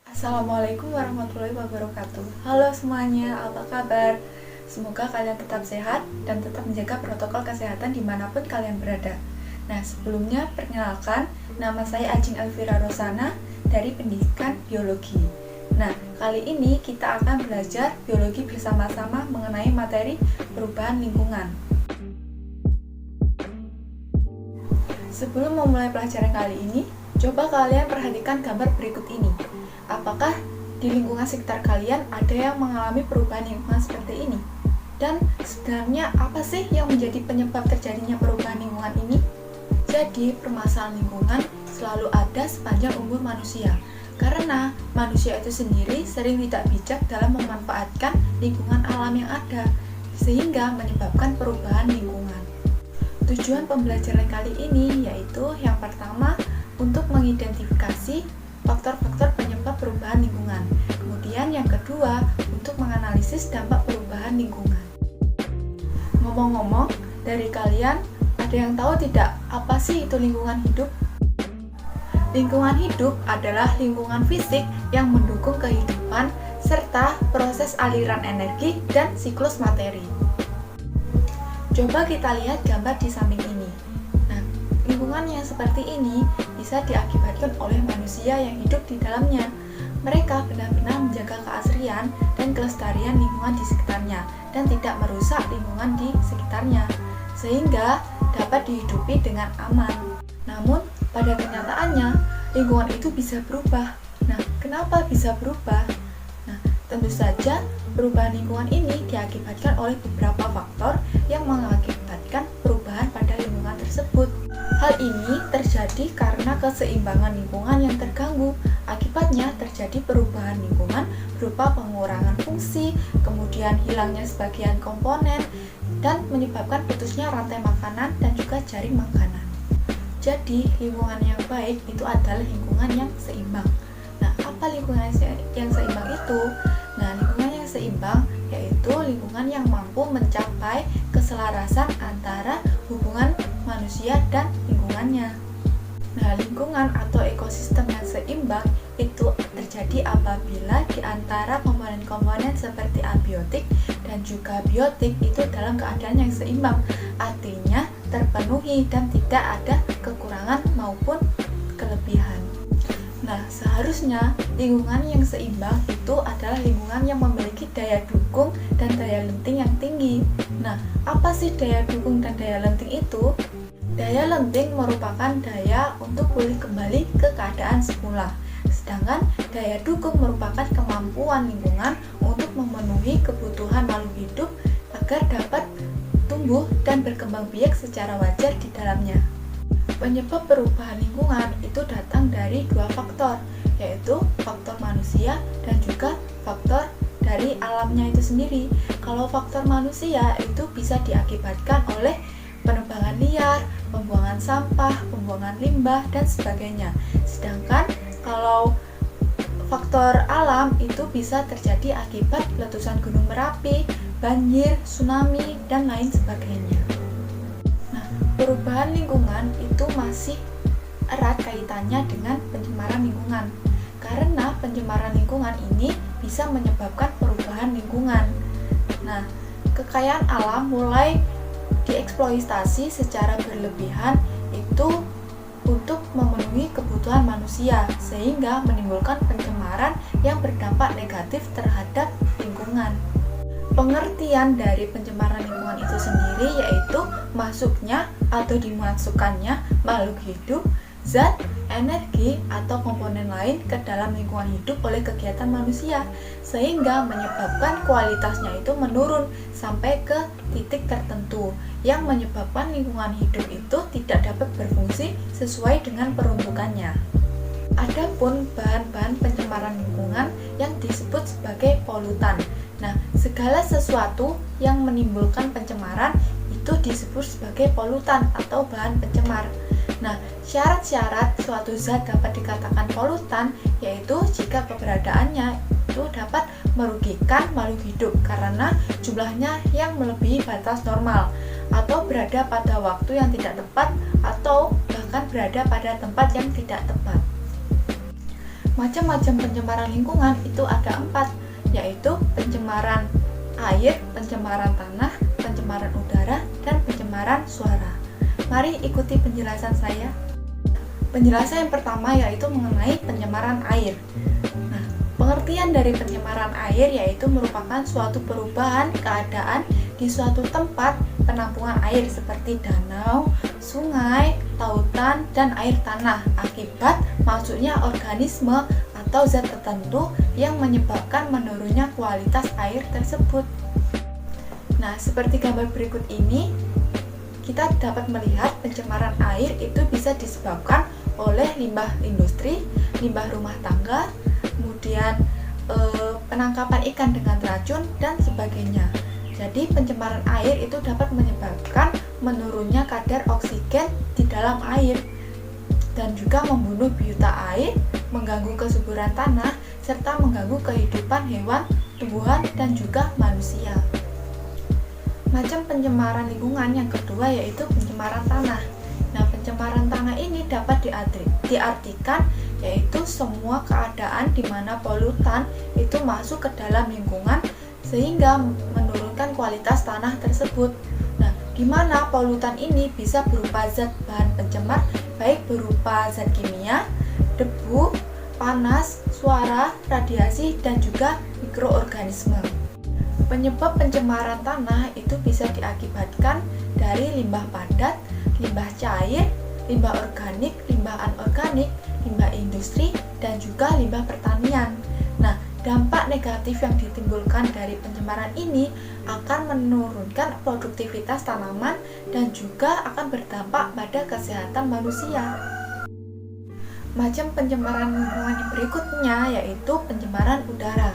Assalamualaikum warahmatullahi wabarakatuh. Halo semuanya, apa kabar? Semoga kalian tetap sehat dan tetap menjaga protokol kesehatan dimanapun kalian berada. Nah, sebelumnya perkenalkan, nama saya Ajeng Elvira Rosana dari Pendidikan Biologi. Nah, kali ini kita akan belajar biologi bersama-sama mengenai materi perubahan lingkungan. Sebelum memulai pelajaran kali ini, coba kalian perhatikan gambar berikut ini. Apakah di lingkungan sekitar kalian ada yang mengalami perubahan lingkungan seperti ini? Dan sebenarnya apa sih yang menjadi penyebab terjadinya perubahan lingkungan ini? Jadi, permasalahan lingkungan selalu ada sepanjang umur manusia. Karena manusia itu sendiri sering tidak bijak dalam memanfaatkan lingkungan alam yang ada, sehingga menyebabkan perubahan lingkungan. Tujuan pembelajaran kali ini yaitu yang pertama, untuk mengidentifikasi faktor-faktor penyebab perubahan lingkungan. Kemudian yang kedua, untuk menganalisis dampak perubahan lingkungan. Ngomong-ngomong, dari kalian ada yang tahu tidak apa sih itu lingkungan hidup? Lingkungan hidup adalah lingkungan fisik yang mendukung kehidupan serta proses aliran energi dan siklus materi. Coba kita lihat gambar di samping ini. Lingkungan yang seperti ini bisa diakibatkan oleh manusia yang hidup di dalamnya. Mereka benar-benar menjaga keasrian dan kelestarian lingkungan di sekitarnya dan tidak merusak lingkungan di sekitarnya, sehingga dapat dihidupi dengan aman. Namun, pada kenyataannya, lingkungan itu bisa berubah. Nah, kenapa bisa berubah? Nah, tentu saja perubahan lingkungan ini diakibatkan oleh beberapa faktor yang mengakibatkan perubahan pada lingkungan tersebut. Hal ini terjadi karena keseimbangan lingkungan yang terganggu. Akibatnya terjadi perubahan lingkungan berupa pengurangan fungsi, kemudian hilangnya sebagian komponen, dan menyebabkan putusnya rantai makanan dan juga jaring makanan. Jadi, lingkungan yang baik itu adalah lingkungan yang seimbang. Nah, apa lingkungan yang seimbang itu? Nah, lingkungan yang seimbang yaitu lingkungan yang mampu mencapai keselarasan antara hubungan manusia dan lingkungannya. Nah, lingkungan atau ekosistem yang seimbang itu terjadi apabila di antara komponen-komponen seperti abiotik dan juga biotik itu dalam keadaan yang seimbang, artinya terpenuhi dan tidak ada kekurangan maupun kelebihan. Nah, seharusnya lingkungan yang seimbang itu adalah lingkungan yang memiliki daya dukung dan daya lenting yang tinggi. Nah, apa sih daya dukung dan daya lenting itu? Daya lenting merupakan daya untuk pulih kembali ke keadaan semula. Sedangkan daya dukung merupakan kemampuan lingkungan untuk memenuhi kebutuhan makhluk hidup agar dapat tumbuh dan berkembang biak secara wajar di dalamnya. Penyebab perubahan lingkungan itu datang dari dua faktor, yaitu faktor manusia dan juga faktor dari alamnya itu sendiri. Kalau faktor manusia itu bisa diakibatkan oleh penebangan liar, pembuangan sampah, pembuangan limbah, dan sebagainya. Sedangkan kalau faktor alam itu bisa terjadi akibat letusan gunung Merapi, banjir, tsunami, dan lain sebagainya. Perubahan lingkungan itu masih erat kaitannya dengan pencemaran lingkungan, karena pencemaran lingkungan ini bisa menyebabkan perubahan lingkungan. Nah, kekayaan alam mulai dieksploitasi secara berlebihan itu untuk memenuhi kebutuhan manusia, sehingga menimbulkan pencemaran yang berdampak negatif terhadap lingkungan. Pengertian dari pencemaran lingkungan itu sendiri yaitu masuknya atau dimasukkannya makhluk hidup, zat, energi, atau komponen lain ke dalam lingkungan hidup oleh kegiatan manusia, sehingga menyebabkan kualitasnya itu menurun sampai ke titik tertentu yang menyebabkan lingkungan hidup itu tidak dapat berfungsi sesuai dengan peruntukannya. Adapun bahan-bahan pencemaran lingkungan yang disebut sebagai polutan. Nah, segala sesuatu yang menimbulkan pencemaran disebut sebagai polutan atau bahan pencemar. Nah, syarat-syarat suatu zat dapat dikatakan polutan yaitu jika keberadaannya itu dapat merugikan makhluk hidup karena jumlahnya yang melebihi batas normal, atau berada pada waktu yang tidak tepat, atau bahkan berada pada tempat yang tidak tepat. Macam-macam pencemaran lingkungan itu ada 4, yaitu pencemaran air, pencemaran tanah, pencemaran udara, dan pencemaran suara. Mari ikuti penjelasan saya. Penjelasan yang pertama yaitu mengenai pencemaran air. Nah, pengertian dari pencemaran air yaitu merupakan suatu perubahan keadaan di suatu tempat penampungan air seperti danau, sungai, lautan, dan air tanah akibat masuknya organisme atau zat tertentu yang menyebabkan menurunnya kualitas air tersebut. Nah, seperti gambar berikut ini, kita dapat melihat pencemaran air itu bisa disebabkan oleh limbah industri, limbah rumah tangga, kemudian penangkapan ikan dengan racun, dan sebagainya. Jadi pencemaran air itu dapat menyebabkan menurunnya kadar oksigen di dalam air dan juga membunuh biota air, mengganggu kesuburan tanah, serta mengganggu kehidupan hewan, tumbuhan, dan juga manusia. Macam pencemaran lingkungan yang kedua yaitu pencemaran tanah. Nah, pencemaran tanah ini dapat diartikan yaitu semua keadaan di mana polutan itu masuk ke dalam lingkungan sehingga menurunkan kualitas tanah tersebut. Nah, di mana polutan ini bisa berupa zat bahan pencemar baik berupa zat kimia, debu, panas, suara, radiasi, dan juga mikroorganisme. Penyebab pencemaran tanah itu bisa diakibatkan dari limbah padat, limbah cair, limbah organik, limbah anorganik, limbah industri, dan juga limbah pertanian. Nah, dampak negatif yang ditimbulkan dari pencemaran ini akan menurunkan produktivitas tanaman dan juga akan berdampak pada kesehatan manusia. Macam pencemaran lingkungan yang berikutnya yaitu pencemaran udara.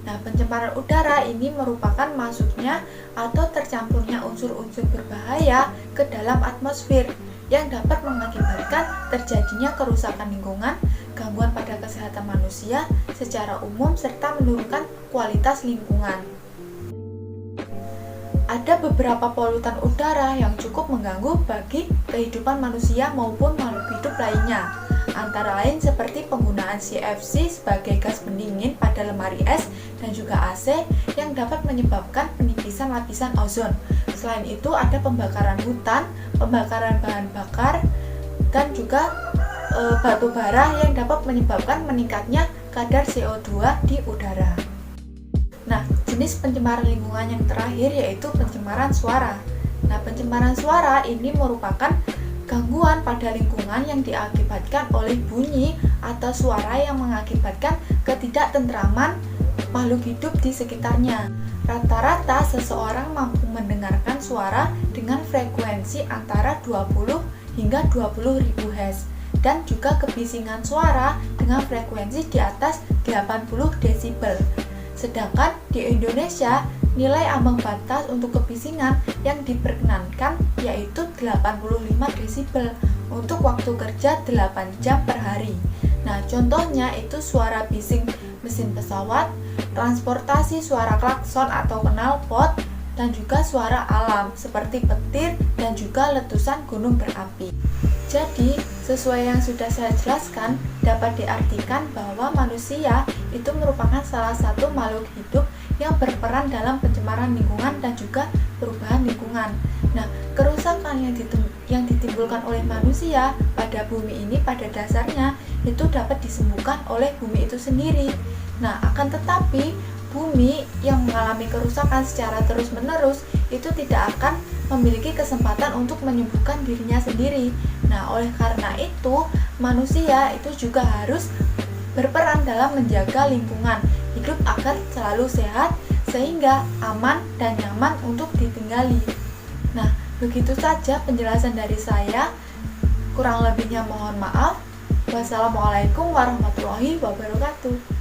Nah, pencemaran udara ini merupakan masuknya atau tercampurnya unsur-unsur berbahaya ke dalam atmosfer yang dapat mengakibatkan terjadinya kerusakan lingkungan, gangguan pada kesehatan manusia secara umum, serta menurunkan kualitas lingkungan. Ada beberapa polutan udara yang cukup mengganggu bagi kehidupan manusia maupun makhluk hidup lainnya, antara lain seperti penggunaan CFC sebagai gas pendingin pada lemari es dan juga AC yang dapat menyebabkan penipisan lapisan ozon. Selain itu ada pembakaran hutan, pembakaran bahan bakar, dan juga batu bara yang dapat menyebabkan meningkatnya kadar CO2 di udara. Nah, jenis pencemaran lingkungan yang terakhir yaitu pencemaran suara. Nah, pencemaran suara ini merupakan gangguan pada lingkungan yang diakibatkan oleh bunyi atau suara yang mengakibatkan ketidaktentraman makhluk hidup di sekitarnya. Rata-rata seseorang mampu mendengarkan suara dengan frekuensi antara 20 hingga 20.000 Hz dan juga kebisingan suara dengan frekuensi di atas 80 desibel. Sedangkan di Indonesia, nilai ambang batas untuk kebisingan yang diperkenankan yaitu 85 desibel untuk waktu kerja 8 jam per hari. Nah, contohnya itu suara bising mesin pesawat, transportasi suara klakson atau knalpot, dan juga suara alam seperti petir dan juga letusan gunung berapi. Jadi, sesuai yang sudah saya jelaskan, dapat diartikan bahwa manusia itu merupakan salah satu makhluk hidup yang berperan dalam pencemaran lingkungan dan juga perubahan lingkungan. Nah, kerusakan yang ditimbulkan oleh manusia pada bumi ini pada dasarnya itu dapat disembuhkan oleh bumi itu sendiri. Nah, akan tetapi bumi yang mengalami kerusakan secara terus-menerus itu tidak akan memiliki kesempatan untuk menyembuhkan dirinya sendiri. Nah, oleh karena itu, manusia itu juga harus berperan dalam menjaga lingkungan hidup agar selalu sehat sehingga aman dan nyaman untuk ditinggali. Nah, begitu saja penjelasan dari saya. Kurang lebihnya mohon maaf. Wassalamualaikum warahmatullahi wabarakatuh.